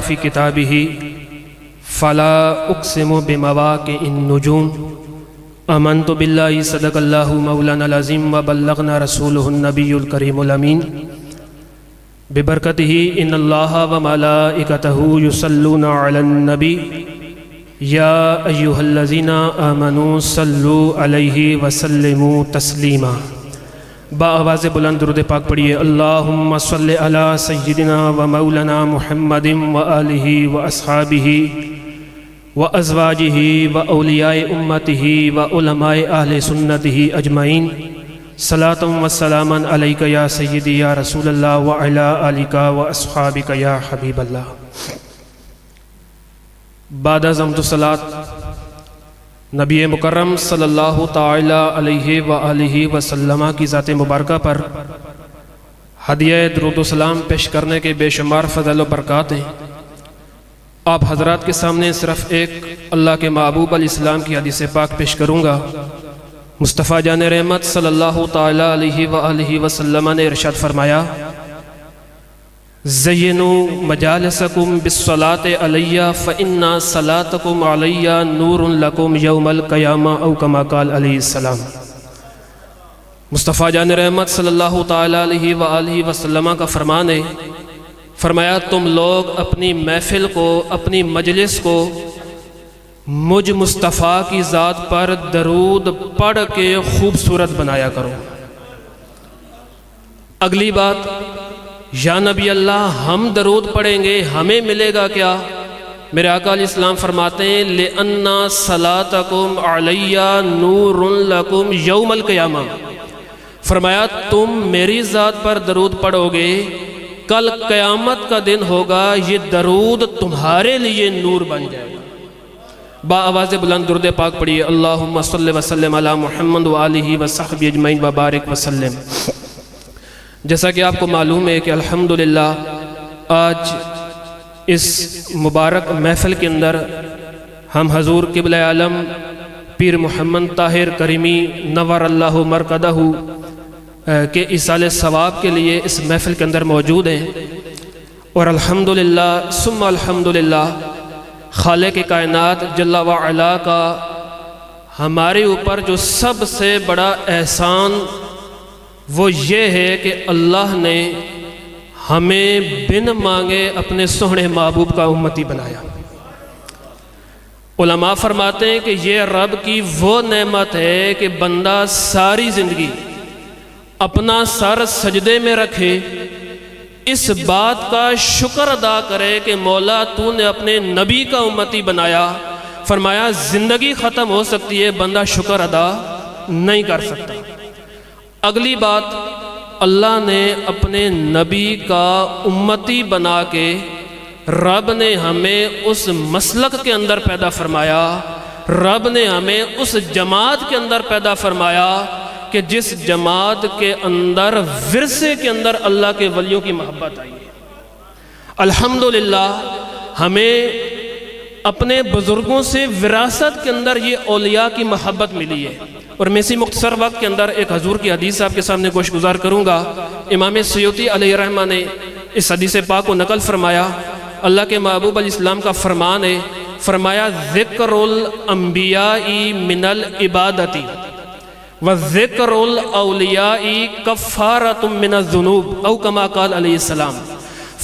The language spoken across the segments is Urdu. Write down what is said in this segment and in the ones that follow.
فی کتابہ فلا اقسم بمواقع النجوم آمنت باللہ صدق اللہ مولانا العظیم وبلغنا رسولہ النبی الکریم الامین ببرکتہ ان اللہ وملائکتہ یصلون علی النبی یا ایہا الذین آمنوا صلوا علیہ وسلموا تسلیما۔ بآواز بلند درود پاک پڑھیے۔ اللہم صلی علی سیدنا و مولانا محمد و آلہ و اصحابہ و ازواجہ و اولیاء امتہ و علماء اہل سنتہ اجمعین صلاۃ و سلاما علیک یا سیدی یا رسول اللہ و علی آلک و اصحابک یا حبیب اللہ۔ بعد از حمد و صلاۃ نبی مکرم صلی اللہ تعالی علیہ وآلہ وسلم کی ذات مبارکہ پر ہدیہ درود و سلام پیش کرنے کے بے شمار فضل و برکات ہیں۔ آپ حضرات کے سامنے صرف ایک اللہ کے محبوب علیہ السلام کی حدیث پاک پیش کروں گا۔ مصطفیٰ جان رحمت صلی اللہ تعالی علیہ وآلہ وسلم نے ارشاد فرمایا: زینوا مجالسکم بالصلاۃ علیہ فإن صلاتکم علیہ نور لکم یوم القیامہ او کما قال علیہ السلام۔ مصطفیٰ جان رحمت صلی اللہ تعالی علیہ وآلہ وسلم کا فرمان ہے، فرمایا تم لوگ اپنی محفل کو، اپنی مجلس کو مجھ مصطفیٰ کی ذات پر درود پڑھ کے خوبصورت بنایا کرو۔ اگلی بات، یا نبی اللہ ہم درود پڑھیں گے ہمیں ملے گا کیا؟ میرے آقا علیہ السلام فرماتے ہیں لِأَنَّ صَلَاتَكُمْ عَلَيَّ نُورٌ لَكُمْ یوم القیامہ۔ فرمایا تم میری ذات پر درود پڑھو گے، کل قیامت کا دن ہوگا، یہ درود تمہارے لیے نور بن جائے گا۔ با آواز بلند درود پاک پڑھیے۔ اللہم صلی وسلم علی محمد وآلہ وصحبہ اجمعین وبارک وسلم۔ جیسا کہ آپ کو معلوم ہے کہ الحمدللہ آج اس مبارک محفل کے اندر ہم حضور قبلہ عالم پیر محمد طاہر کریمی نور اللہ مرکدہ کے ایصال ثواب کے لیے اس محفل کے اندر موجود ہیں، اور الحمدللہ ثم الحمدللہ خالق کائنات جل وعلا کا ہمارے اوپر جو سب سے بڑا احسان وہ یہ ہے کہ اللہ نے ہمیں بن مانگے اپنے سونے محبوب کا امتی بنایا۔ علماء فرماتے ہیں کہ یہ رب کی وہ نعمت ہے کہ بندہ ساری زندگی اپنا سر سجدے میں رکھے، اس بات کا شکر ادا کرے کہ مولا تو نے اپنے نبی کا امتی بنایا۔ فرمایا زندگی ختم ہو سکتی ہے، بندہ شکر ادا نہیں کر سکتا۔ اگلی بات، اللہ نے اپنے نبی کا امتی بنا کے رب نے ہمیں اس مسلک کے اندر پیدا فرمایا، رب نے ہمیں اس جماعت کے اندر پیدا فرمایا کہ جس جماعت کے اندر ورثے کے اندر اللہ کے ولیوں کی محبت آئی ہے۔ الحمدللہ ہمیں اپنے بزرگوں سے وراثت کے اندر یہ اولیاء کی محبت ملی ہے۔ اور میں اسی مختصر وقت کے اندر ایک حضور کی حدیث آپ کے سامنے گوش گزار کروں گا۔ امام سیوطی علیہ الرحمہ نے اس حدیث پاک کو نقل فرمایا، اللہ کے محبوب علیہ السلام کا فرمان ہے، فرمایا ذکر الانبیاء من العبادتی وذکر الاولیاء کفارۃ من الذنوب او کما قال علیہ السلام۔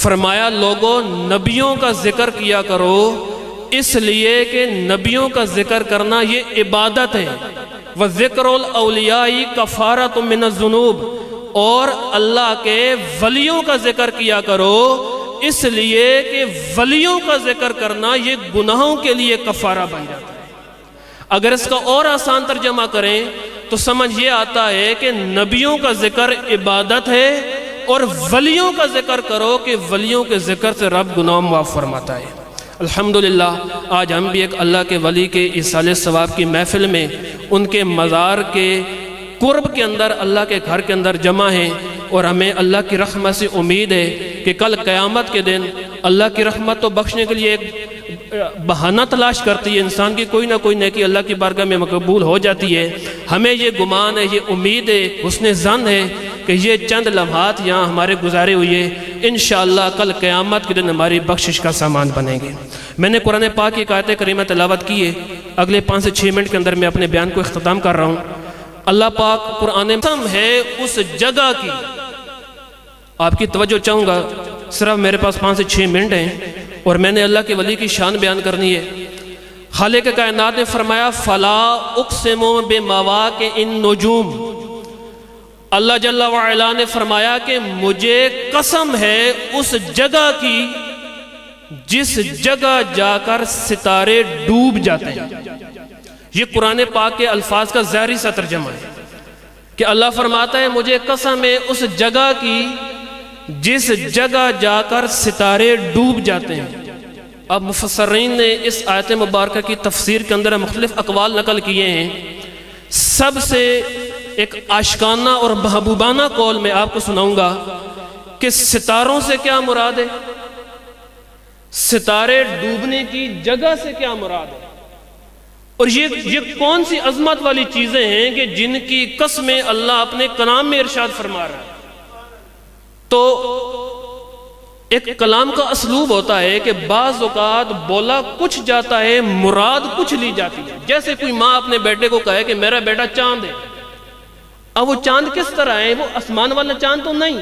فرمایا لوگوں نبیوں کا ذکر کیا کرو، اس لیے کہ نبیوں کا ذکر کرنا یہ عبادت ہے۔ وَذِكْرُ الْأَوْلِيَاءِ كَفَارَةٌ مِّنَ الذُّنُوبِ، اور اللہ کے ولیوں کا ذکر کیا کرو، اس لیے کہ ولیوں کا ذکر کرنا یہ گناہوں کے لیے کفارہ بن جاتا ہے۔ اگر اس کا اور آسان ترجمہ کریں تو سمجھ یہ آتا ہے کہ نبیوں کا ذکر عبادت ہے، اور ولیوں کا ذکر کرو کہ ولیوں کے ذکر سے رب گناہ معاف فرماتا ہے۔ الحمدللہ آج ہم بھی ایک اللہ کے ولی کے ایصال ثواب کی محفل میں ان کے مزار کے قرب کے اندر اللہ کے گھر کے اندر جمع ہیں، اور ہمیں اللہ کی رحمت سے امید ہے کہ کل قیامت کے دن اللہ کی رحمت تو بخشنے کے لیے ایک بہانہ تلاش کرتی ہے، انسان کی کوئی نہ کوئی نیکی اللہ کی بارگاہ میں مقبول ہو جاتی ہے۔ ہمیں یہ گمان ہے، یہ امید ہے، حسن ظن ہے کہ یہ چند لمحات یہاں ہمارے گزارے ہوئے انشاءاللہ کل قیامت کے دن ہماری بخشش کا سامان بنیں گے۔ میں نے قرآن پاک کی آیت کریمہ تلاوت کی ہے، اگلے 5 سے 6 منٹ کے اندر میں اپنے بیان کو اختتام کر رہا ہوں۔ اللہ پاک قرآن قسم ہے اس جگہ کی، آپ کی توجہ چاہوں گا، صرف میرے پاس 5 سے 6 منٹ ہیں اور میں نے اللہ کے ولی کی شان بیان کرنی ہے۔ خالق کائنات نے فرمایا فلا اقسم بمواقع النجوم، اللہ جل وعلا نے فرمایا کہ مجھے قسم ہے اس جگہ کی جس جگہ جا کر ستارے ڈوب جاتے ہیں۔ یہ قرآن پاک کے الفاظ کا ظاہری سا ترجمہ ہے کہ اللہ فرماتا ہے مجھے قسم ہے اس جگہ کی جس جگہ جا کر ستارے ڈوب جاتے ہیں۔ اب مفسرین نے اس آیت مبارکہ کی تفسیر کے اندر مختلف اقوال نقل کیے ہیں۔ سب سے ایک عاشقانہ اور محبوبانہ قول میں آپ کو سناؤں گا کہ ستاروں سے کیا مراد ہے، ستارے ڈوبنے کی جگہ سے کیا مراد ہے، اور یہ کون سی عظمت والی چیزیں ہیں کہ جن کی قسمیں اللہ اپنے کلام میں ارشاد فرما رہا ہے۔ تو ایک کلام کا اسلوب ہوتا ہے کہ بعض اوقات بولا کچھ جاتا ہے، مراد کچھ لی جاتی ہے۔ جیسے کوئی ماں اپنے بیٹے کو کہے کہ میرا بیٹا چاند ہے، اب وہ چاند کس طرح ہے، وہ آسمان والا چاند تو نہیں،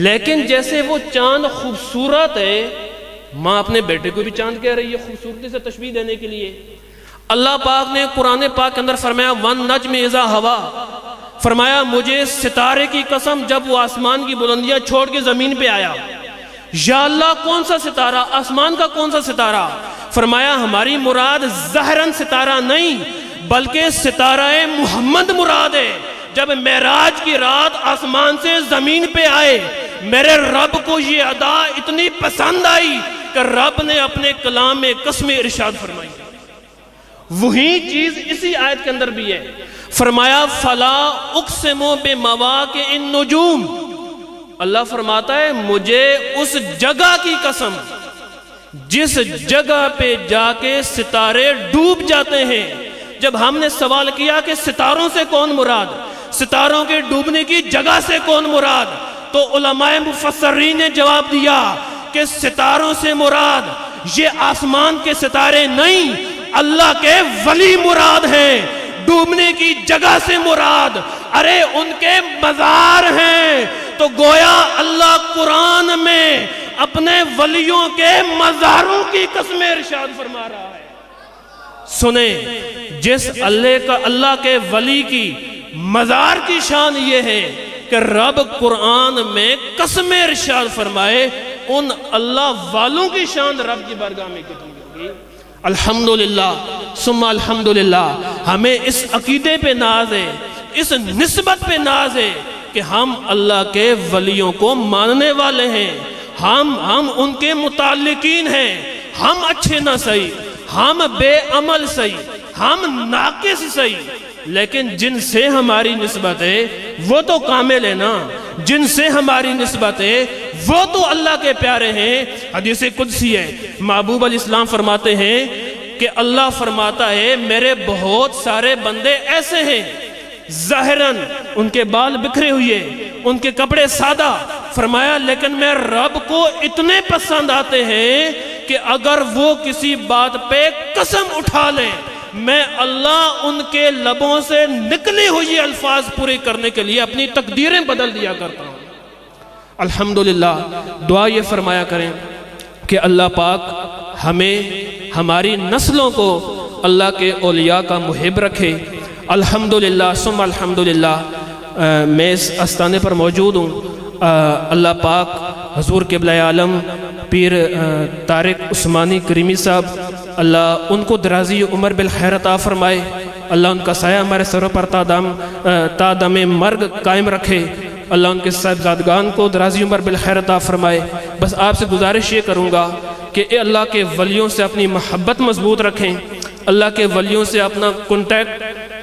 لیکن جیسے وہ چاند خوبصورت ہے، ماں اپنے بیٹے کو بھی چاند کہہ رہی ہے خوبصورتی سے تشبیہ دینے کے لیے۔ اللہ پاک نے قرآن پاک کے اندر فرمایا وَالنَّجْمِ إِذَا هَوَىٰ، فرمایا مجھے ستارے کی قسم جب وہ آسمان کی بلندیاں چھوڑ کے زمین پہ آیا۔ یا اللہ کون سا ستارہ، آسمان کا کون سا ستارہ؟ فرمایا ہماری مراد ظاہراً ستارہ نہیں بلکہ ستارہ محمد مراد ہے۔ جب معراج کی رات آسمان سے زمین پہ آئے، میرے رب کو یہ ادا اتنی پسند آئی کہ رب نے اپنے کلام میں قسم ارشاد فرمائی۔ وہی چیز اسی آیت کے اندر بھی ہے، فرمایا فلا اقسم بمواقع النجوم، اللہ فرماتا ہے مجھے اس جگہ کی قسم جس جگہ پہ جا کے ستارے ڈوب جاتے ہیں۔ جب ہم نے سوال کیا کہ ستاروں سے کون مراد، ستاروں کے ڈوبنے کی جگہ سے کون مراد، تو علماء مفسرین نے جواب دیا کہ ستاروں سے مراد یہ آسمان کے ستارے نہیں، اللہ کے ولی مراد ہیں۔ ڈوبنے کی جگہ سے مراد ارے ان کے مزار ہیں۔ تو گویا اللہ قرآن میں اپنے ولیوں کے مزاروں کی قسم ارشاد فرما رہا ہے۔ سنیں، جس اللہ کے ولی کی مزار کی شان یہ ہے کہ رب قرآن میں قسم ارشاد فرمائے، ان اللہ والوں کی شان رب کی بارگاہ میں کتنی ہوگی۔ الحمدللہ ثم الحمدللہ، ہمیں اس عقیدے پہ ناز ہے، اس نسبت پہ ناز ہے کہ ہم اللہ کے ولیوں کو ماننے والے ہیں، ہم ان کے متعلقین ہیں۔ ہم اچھے نہ صحیح، ہم بے عمل صحیح، ہم ناقص صحیح، لیکن جن سے ہماری نسبت ہے وہ تو کامل ہے نا، جن سے ہماری نسبت ہے وہ تو اللہ کے پیارے ہیں۔ حدیث قدسی ہے، محبوب علیہ السلام فرماتے ہیں کہ اللہ فرماتا ہے میرے بہت سارے بندے ایسے ہیں ظاہراً ان کے بال بکھرے ہوئے، ان کے کپڑے سادہ، فرمایا لیکن میں رب کو اتنے پسند آتے ہیں کہ اگر وہ کسی بات پہ قسم اٹھا لیں، میں اللہ ان کے لبوں سے نکلی ہوئی الفاظ پورے کرنے کے لیے اپنی تقدیریں بدل دیا کرتا ہوں۔ الحمدللہ، دعا یہ فرمایا کریں کہ اللہ پاک ہمیں ہماری نسلوں کو اللہ کے اولیاء کا محب رکھے۔ الحمدللہ ثم الحمدللہ، میں اس آستانے پر موجود ہوں۔ اللہ پاک حضور قبلہ عالم پیر طارق عثمانی کریمی صاحب، اللہ ان کو درازی عمر بالخیر عطا فرمائے، اللہ ان کا سایہ ہمارے سروں پر تا دم مرگ قائم رکھے، اللہ ان کے صاحبزادگان کو درازی عمر بالخیر عطا فرمائے۔ بس آپ سے گزارش یہ کروں گا کہ اے اللہ کے ولیوں سے اپنی محبت مضبوط رکھیں، اللہ کے ولیوں سے اپنا کنٹیکٹ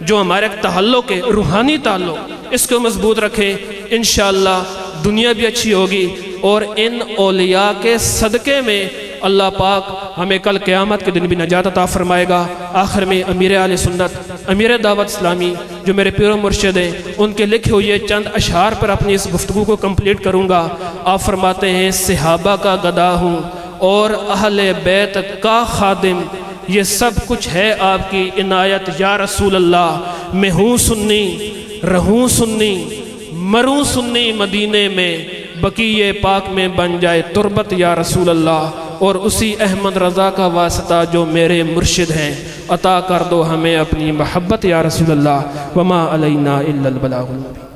جو ہمارے تعلق ہے، روحانی تعلق، اس کو مضبوط رکھیں۔ انشاءاللہ دنیا بھی اچھی ہوگی اور ان اولیاء کے صدقے میں اللہ پاک ہمیں کل قیامت کے دن بھی نجات عطا فرمائے گا۔ آخر میں امیر اہل سنت، امیر دعوت اسلامی جو میرے پیر و مرشد ہیں، ان کے لکھے ہوئے چند اشعار پر اپنی اس گفتگو کو کمپلیٹ کروں گا۔ آپ فرماتے ہیں صحابہ کا گدا ہوں اور اہل بیت کا خادم، یہ سب کچھ ہے آپ کی عنایت یا رسول اللہ۔ میں ہوں سنی، رہوں سنی، مروں سنی، مدینے میں بقیع پاک میں بن جائے تربت یا رسول اللہ۔ اور اسی احمد رضا کا واسطہ جو میرے مرشد ہیں، عطا کر دو ہمیں اپنی محبت یا رسول اللہ۔ وما علینا الا البلاغ المبین۔